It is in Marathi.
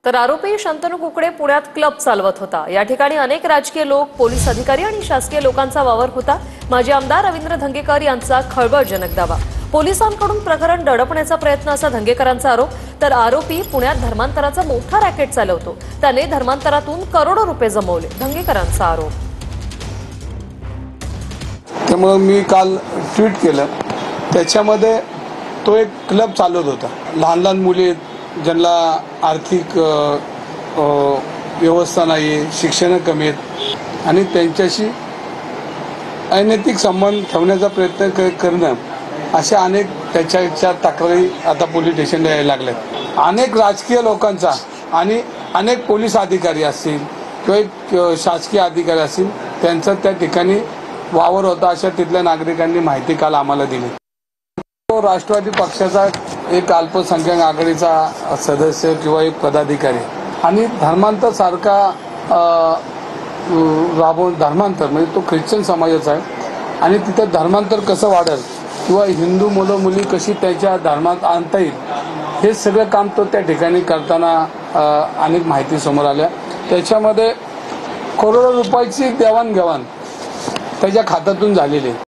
तर आरोपी शंतनू कुकडे पुण्यात क्लब चालवत होता। या ठिकाणी अनेक राजकीय लोक, पोलीस अधिकारी आणि शासकीय लोकांचा वावर होता। माजी आमदार रवींद्र धंगेकर यांचा खळबळजनक दावा। पोलिसांकडून प्रकरण दडपण्याचा प्रयत्न असा धंगेकरांचा आरोप। तर आरोपी पुण्यात धर्मांतराचा मोठा रॅकेट चालवतो। त्याने धर्मांतरातून करोडो रुपये जमवले, धंगेकरांचा आरोप। त्यामुळे मी काल ट्विट केलं, त्याच्यामध्ये तो एक क्लब चालवत होता। लहान लहान मुली ज्यांना आर्थिक व्यवस्था नाही, शिक्षण कमी आहेत आणि त्यांच्याशी अनैतिक संबंध ठेवण्याचा प्रयत्न करणं, अशा अनेक त्याच्या तक्रारी आता पोलीस स्टेशनला यायला लागल्यात। अनेक राजकीय लोकांचा आणि अनेक पोलीस अधिकारी असतील किंवा शासकीय अधिकारी असतील, त्यांचा त्या ठिकाणी वावर होता, अशा तिथल्या नागरिकांनी माहिती काल आम्हाला दिली। तो राष्ट्रवादी पक्षाचा एक अल्पसंख्याक आघाडीचा सदस्य किंवा एक पदाधिकारी आणि धर्मांतर सारखा धर्मांतर म्हणजे तो ख्रिश्चन समाजाचा आहे आणि तिथं धर्मांतर कसं वाढेल किंवा हिंदू मुलं मुली कशी त्याच्या धर्मात आणता येईल, हे सगळं काम तो त्या ठिकाणी करताना अनेक माहिती समोर आल्या। त्याच्यामध्ये करोडो रुपयाची देवाणघेवाण त्याच्या खात्यातून झालेली आहे।